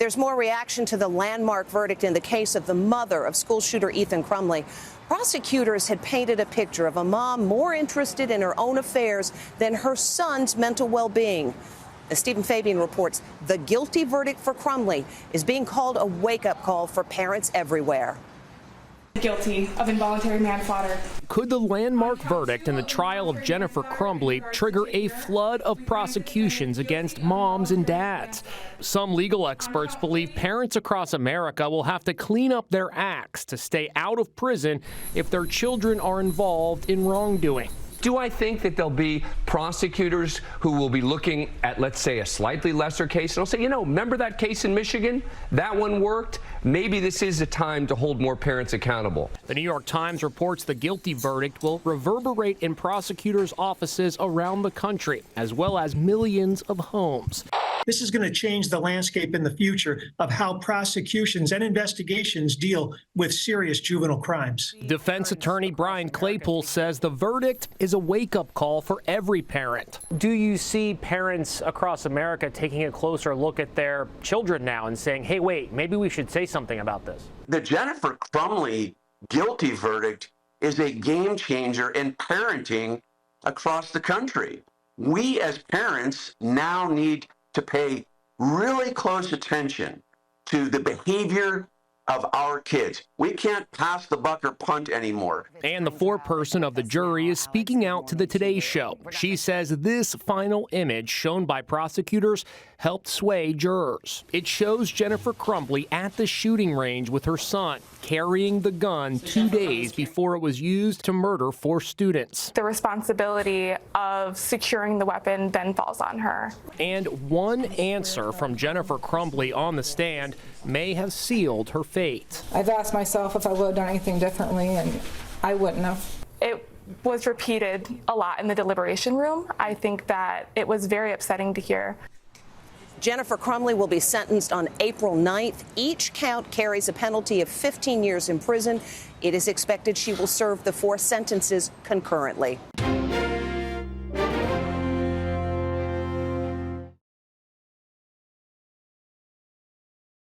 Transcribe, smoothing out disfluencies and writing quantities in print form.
There's more reaction to the landmark verdict in the case of the mother of school shooter Ethan Crumbley. Prosecutors had painted a picture of a mom more interested in her own affairs than her son's mental well-being. As Stephen Fabian reports, the guilty verdict for Crumbley is being called a wake-up call for parents everywhere. Guilty of involuntary manslaughter. Could the landmark verdict in the trial of Jennifer Crumbley trigger a flood of prosecutions against moms and dads? Some legal experts believe parents across America will have to clean up their acts to stay out of prison if their children are involved in wrongdoing. Do I think that there'll be prosecutors who will be looking at, let's say, a slightly lesser case and will say, you know, remember that case in Michigan? That one worked. Maybe this is a time to hold more parents accountable. The New York Times reports the guilty verdict will reverberate in prosecutors' offices around the country, as well as millions of homes. This is going to change the landscape in the future of how prosecutions and investigations deal with serious juvenile crimes. Defense attorney Brian Claypool says the verdict is a wake-up call for every parent. Do you see parents across America taking a closer look at their children now and saying, hey, wait, maybe we should say something about this? The Jennifer Crumbley guilty verdict is a game changer in parenting across the country. We as parents now need to pay really close attention to the behavior of our kids. We can't pass the buck or punt anymore. And the foreperson of the jury is speaking out to the Today Show. She says this final image shown by prosecutors helped sway jurors. It shows Jennifer Crumbley at the shooting range with her son, carrying the gun 2 days before it was used to murder 4 students. The responsibility of securing the weapon then falls on her. And one answer from Jennifer Crumbley on the stand may have sealed her fate. I've asked myself if I would have done anything differently, and I wouldn't have. It was repeated a lot in the deliberation room. I think that it was very upsetting to hear. Jennifer Crumbley will be sentenced on April 9th. Each count carries a penalty of 15 years in prison. It is expected she will serve the 4 sentences concurrently.